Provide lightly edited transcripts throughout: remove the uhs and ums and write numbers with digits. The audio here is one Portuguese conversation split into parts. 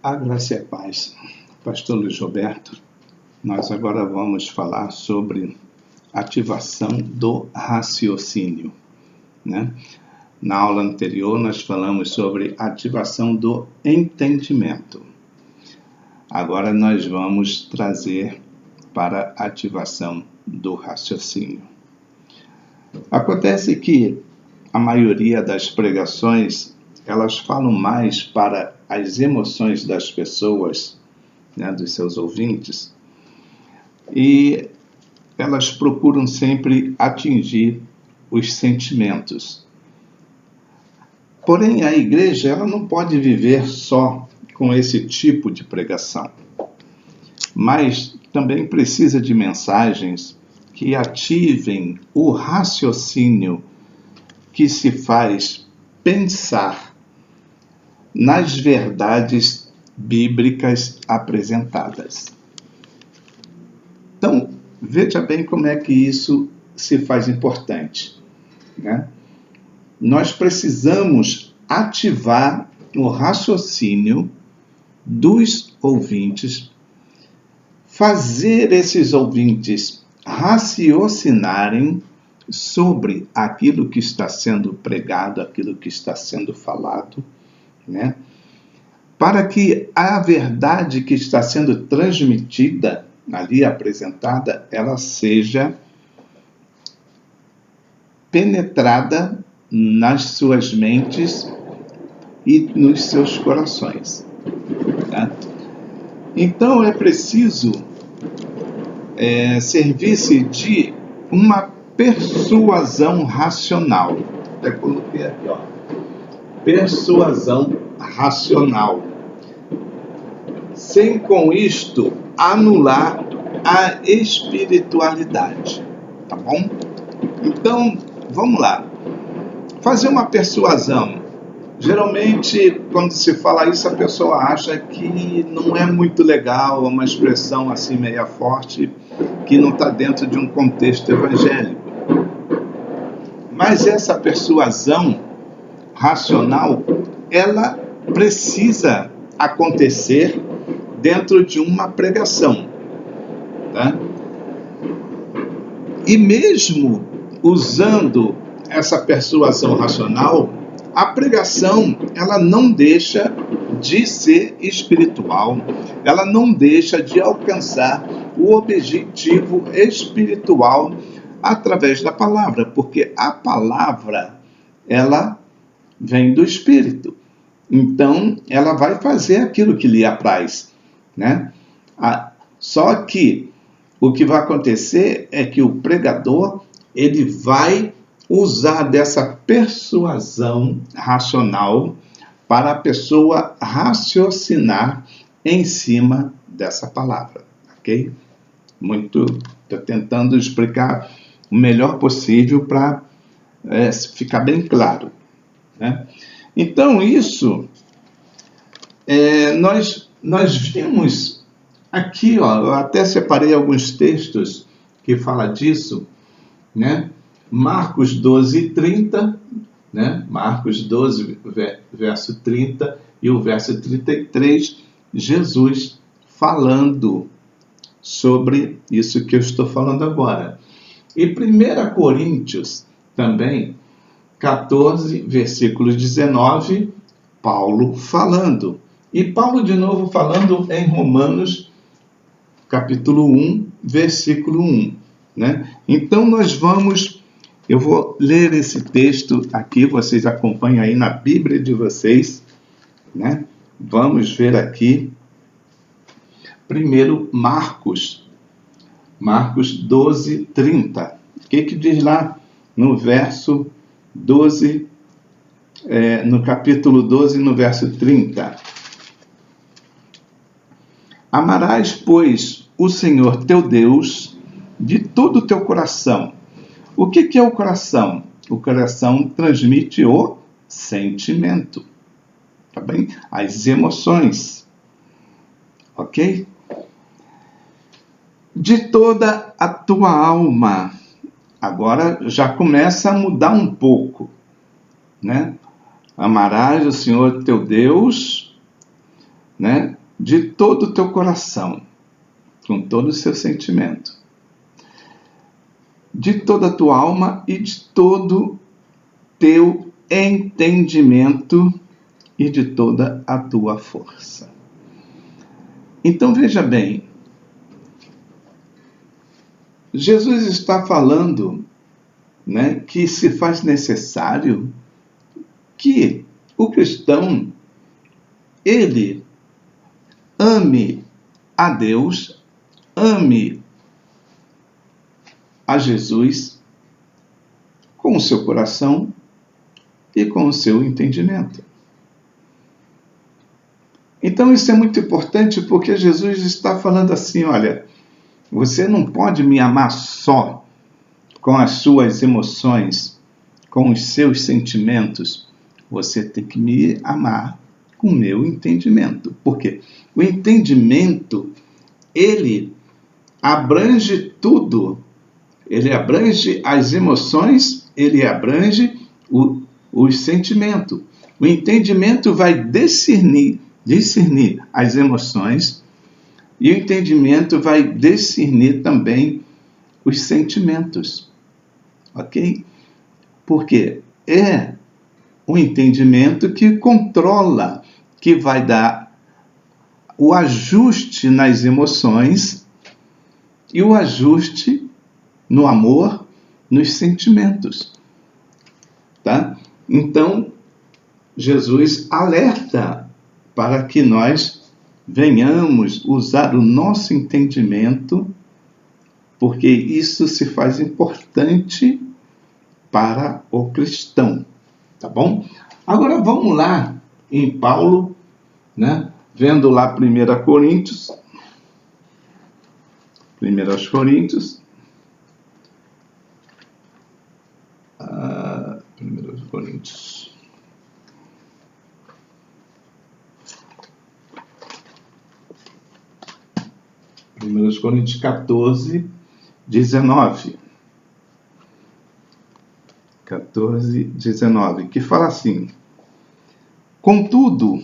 A graça e a paz. Pastor Luiz Roberto, nós agora vamos falar sobre ativação do raciocínio, né? Na aula anterior nós falamos sobre ativação do entendimento. Agora nós vamos trazer para a ativação do raciocínio. Acontece que a maioria das pregações, elas falam mais para as emoções das pessoas, né, dos seus ouvintes, e elas procuram sempre atingir os sentimentos. Porém, a igreja ela não pode viver só com esse tipo de pregação, mas também precisa de mensagens que ativem o raciocínio, que se faz pensar nas verdades bíblicas apresentadas. Então, veja bem como é que isso se faz importante, né? Nós precisamos ativar o raciocínio dos ouvintes, fazer esses ouvintes raciocinarem sobre aquilo que está sendo pregado, aquilo que está sendo falado, né? Para que a verdade que está sendo transmitida, ali apresentada, ela seja penetrada nas suas mentes e nos seus corações, tá? Então é preciso servir-se de uma persuasão racional. Até coloquei aqui, ó. Persuasão racional. Sem com isto anular a espiritualidade. Tá bom? Então, vamos lá. Fazer uma persuasão. Geralmente, quando se fala isso, a pessoa acha que não é muito legal, é uma expressão assim meia forte, que não está dentro de um contexto evangélico. Mas essa persuasão racional, ela precisa acontecer dentro de uma pregação, tá? E mesmo usando essa persuasão racional, a pregação, ela não deixa de ser espiritual, ela não deixa de alcançar o objetivo espiritual através da palavra, porque a palavra, ela vem do Espírito. Então, ela vai fazer aquilo que lhe apraz, né? Só que o que vai acontecer é que o pregador, ele vai usar dessa persuasão racional para a pessoa raciocinar em cima dessa palavra, ok? Estou tentando explicar o melhor possível para ficar bem claro, né? Então, isso, nós vimos aqui, ó, eu até separei alguns textos que falam disso, né? Marcos 12, 30, né? Marcos 12, verso 30 e o verso 33, Jesus falando sobre isso que eu estou falando agora. E 1 Coríntios também, 14, versículo 19, Paulo falando. E Paulo de novo falando em Romanos, capítulo 1, versículo 1. Né? Então eu vou ler esse texto aqui, vocês acompanham aí na Bíblia de vocês, né? Vamos ver aqui, primeiro Marcos 12, 30. O que diz lá no verso 12, no capítulo 12, no verso 30? Amarás, pois, o Senhor teu Deus de todo o teu coração. O que é o coração? O coração transmite o sentimento, tá bem? As emoções, ok? De toda a tua alma. Agora já começa a mudar um pouco, né? Amarás o Senhor teu Deus né, de todo o teu coração, com todo o seu sentimento, de toda a tua alma e de todo teu entendimento e de toda a tua força. Então veja bem, Jesus está falando, né, que se faz necessário que o cristão, ele ame a Deus, ame a Jesus com o seu coração e com o seu entendimento. Então isso é muito importante, porque Jesus está falando assim, olha, você não pode me amar só com as suas emoções, com os seus sentimentos. Você tem que me amar com o meu entendimento. Por quê? O entendimento, ele abrange tudo. Ele abrange as emoções, ele abrange os sentimentos. O entendimento vai discernir as emoções, e o entendimento vai discernir também os sentimentos. Ok? Porque é o entendimento que controla, que vai dar o ajuste nas emoções e o ajuste no amor, nos sentimentos. Tá? Então, Jesus alerta para que nós venhamos usar o nosso entendimento, porque isso se faz importante para o cristão. Tá bom? Agora vamos lá em Paulo, né? Vendo lá 1 Coríntios. 1 Coríntios. 1 Coríntios. Primeiros Coríntios 14, 19. 14, 19, que fala assim: contudo,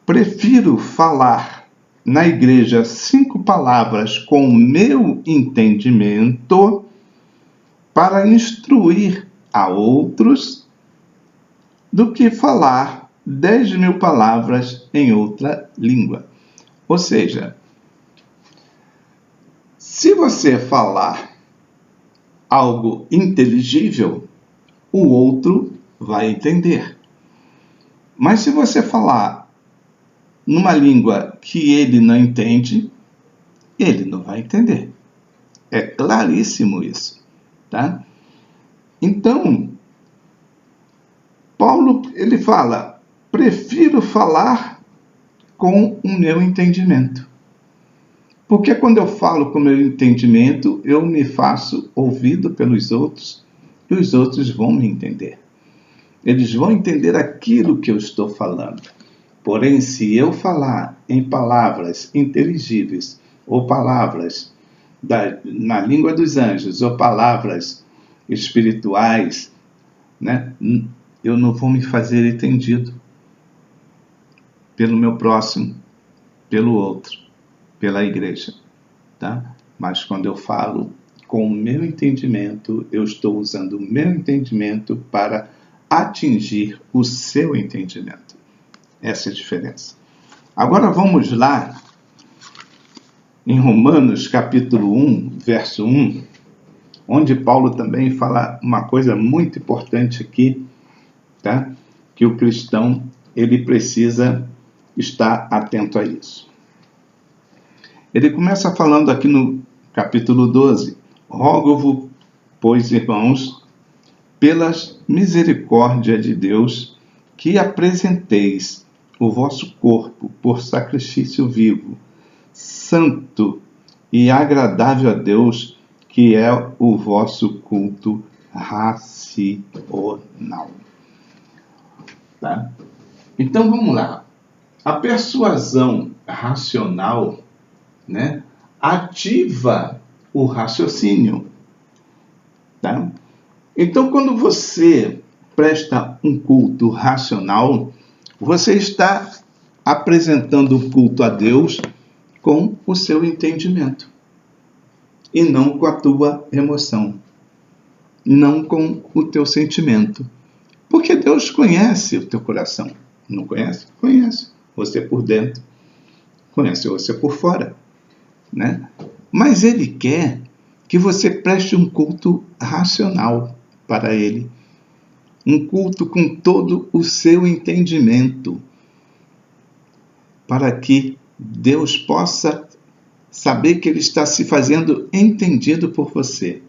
prefiro falar na igreja 5 palavras com o meu entendimento para instruir a outros, do que falar 10.000 palavras em outra língua. Ou seja, se você falar algo inteligível, o outro vai entender. Mas se você falar numa língua que ele não entende, ele não vai entender. É claríssimo isso, tá? Então, Paulo, ele fala, prefiro falar com o meu entendimento. Porque quando eu falo com o meu entendimento, eu me faço ouvido pelos outros e os outros vão me entender. Eles vão entender aquilo que eu estou falando. Porém, se eu falar em palavras inteligíveis ou palavras na língua dos anjos ou palavras espirituais, né, eu não vou me fazer entendido pelo meu próximo, pelo outro, pela igreja, tá? Mas quando eu falo com o meu entendimento, eu estou usando o meu entendimento para atingir o seu entendimento. Essa é a diferença. Agora vamos lá em Romanos capítulo 1, verso 1, onde Paulo também fala uma coisa muito importante aqui, tá? Que o cristão, ele precisa estar atento a isso. Ele começa falando aqui no capítulo 12, rogo-vos, pois, irmãos, pelas misericórdia de Deus, que apresenteis o vosso corpo por sacrifício vivo, santo e agradável a Deus, que é o vosso culto racional. Tá? Então vamos lá. A persuasão racional, né, ativa o raciocínio. Tá? Então, quando você presta um culto racional, você está apresentando o culto a Deus com o seu entendimento e não com a tua emoção, não com o teu sentimento. Porque Deus conhece o teu coração. Não conhece? Conhece. Você por dentro, conhece você por fora, né? Mas Ele quer que você preste um culto racional para Ele. Um culto com todo o seu entendimento, para que Deus possa saber que Ele está se fazendo entendido por você.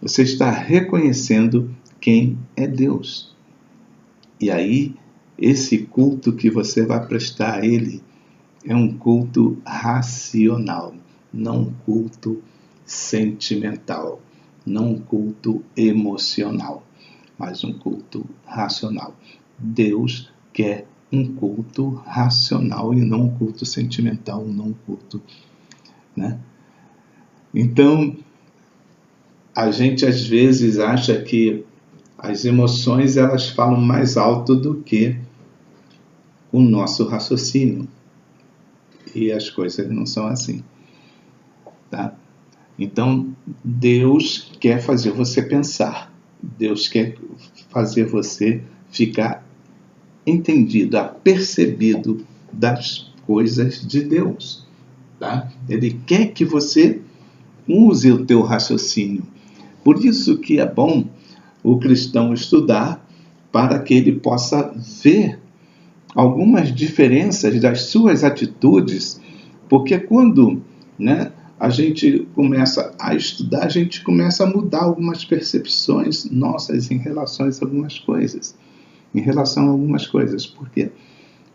Você está reconhecendo quem é Deus. E aí, esse culto que você vai prestar a Ele é um culto racional, não um culto sentimental, não um culto emocional, mas um culto racional. Deus quer um culto racional e não um culto sentimental, não um culto, né? Então, a gente às vezes acha que as emoções elas falam mais alto do que o nosso raciocínio. E as coisas não são assim, tá? Então, Deus quer fazer você pensar. Deus quer fazer você ficar entendido, apercebido das coisas de Deus, tá? Ele quer que você use o teu raciocínio. Por isso que é bom o cristão estudar, para que ele possa ver algumas diferenças das suas atitudes, porque quando, né, a gente começa a estudar, a gente começa a mudar algumas percepções nossas em relação a algumas coisas. Por quê?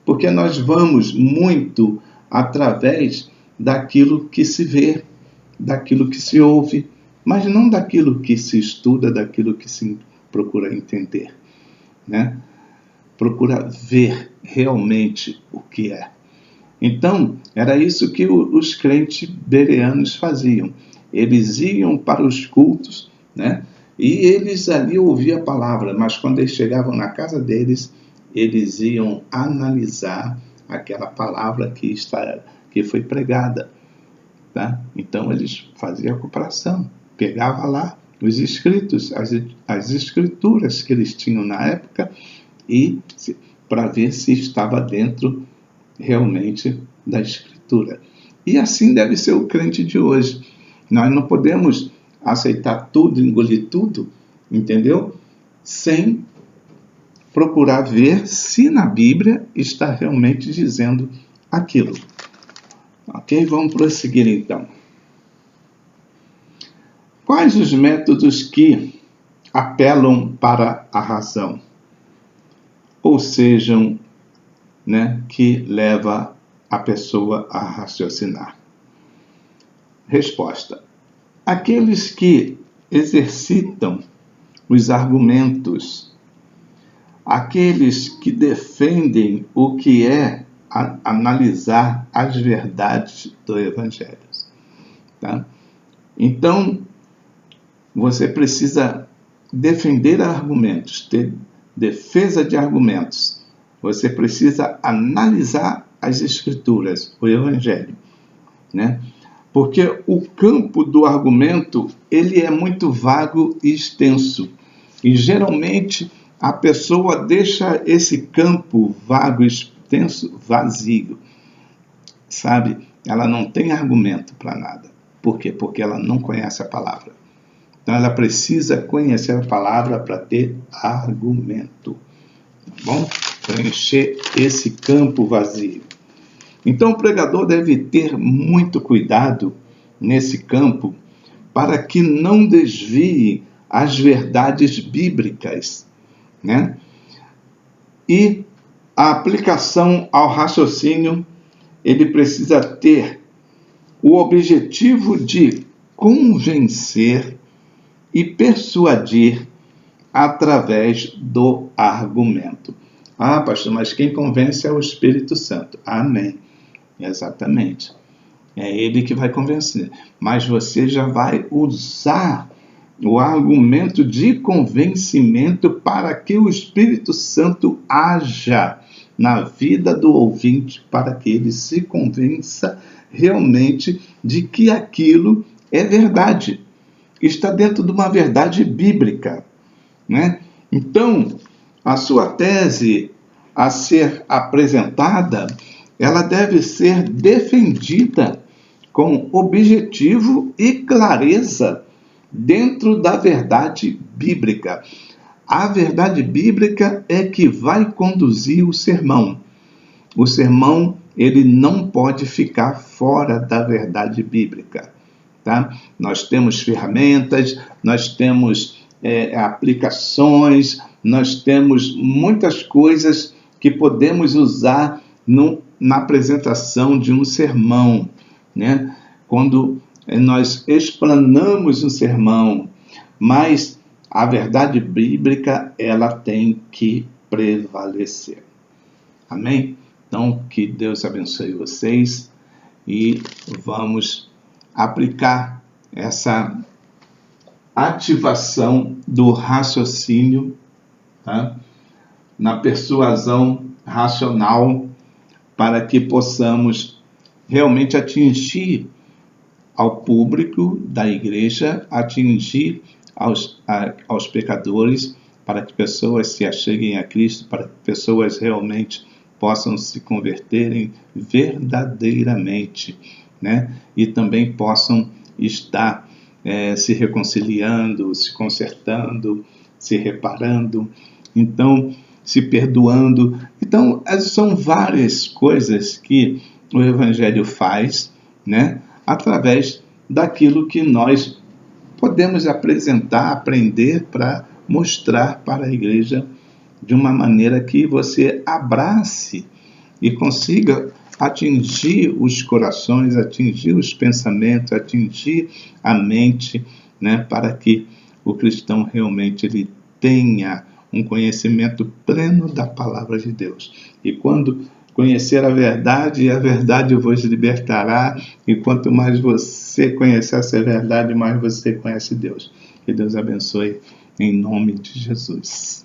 Porque nós vamos muito através daquilo que se vê, daquilo que se ouve, mas não daquilo que se estuda, daquilo que se procura entender, né? Procura ver realmente o que é. Então, era isso que os crentes bereanos faziam. Eles iam para os cultos, né? E eles ali ouviam a palavra, mas quando eles chegavam na casa deles, eles iam analisar aquela palavra que foi pregada, tá? Então, eles faziam a comparação. Pegava lá os escritos, as escrituras que eles tinham na época, e para ver se estava dentro realmente da Escritura. E assim deve ser o crente de hoje. Nós não podemos aceitar tudo, engolir tudo, entendeu? Sem procurar ver se na Bíblia está realmente dizendo aquilo. Ok? Vamos prosseguir então. Quais os métodos que apelam para a razão? Ou sejam, né, que leva a pessoa a raciocinar? Resposta: aqueles que exercitam os argumentos, aqueles que defendem o que é analisar as verdades do Evangelho, tá? Então, você precisa defender argumentos, ter defesa de argumentos. Você precisa analisar as Escrituras, o Evangelho, né? Porque o campo do argumento, ele é muito vago e extenso. E geralmente a pessoa deixa esse campo vago e extenso vazio, sabe? Ela não tem argumento para nada. Por quê? Porque ela não conhece a palavra. Então ela precisa conhecer a palavra para ter argumento, tá bom? Preencher esse campo vazio. Então o pregador deve ter muito cuidado nesse campo para que não desvie as verdades bíblicas, né? E a aplicação ao raciocínio, ele precisa ter o objetivo de convencer e persuadir através do argumento. Ah, pastor, mas quem convence é o Espírito Santo. Amém. Exatamente. É ele que vai convencer. Mas você já vai usar o argumento de convencimento para que o Espírito Santo haja na vida do ouvinte, para que ele se convença realmente de que aquilo é verdade, está dentro de uma verdade bíblica, né? Então, a sua tese a ser apresentada, ela deve ser defendida com objetivo e clareza dentro da verdade bíblica. A verdade bíblica é que vai conduzir o sermão. O sermão, ele não pode ficar fora da verdade bíblica, tá? Nós temos ferramentas, nós temos aplicações, nós temos muitas coisas que podemos usar na apresentação de um sermão, né? Quando nós explanamos um sermão, mas a verdade bíblica, ela tem que prevalecer. Amém? Então, que Deus abençoe vocês e vamos aplicar essa ativação do raciocínio, tá? Na persuasão racional, para que possamos realmente atingir ao público da igreja, atingir aos pecadores, para que pessoas se acheguem a Cristo, para que pessoas realmente possam se converterem verdadeiramente, né? E também possam estar se reconciliando, se consertando, se reparando, então se perdoando. Então, são várias coisas que o Evangelho faz, né? Através daquilo que nós podemos apresentar, aprender para mostrar para a igreja de uma maneira que você abrace e consiga atingir os corações, atingir os pensamentos, atingir a mente, né, para que o cristão realmente ele tenha um conhecimento pleno da palavra de Deus. E quando conhecer a verdade vos libertará, e quanto mais você conhecer essa verdade, mais você conhece Deus. Que Deus abençoe em nome de Jesus.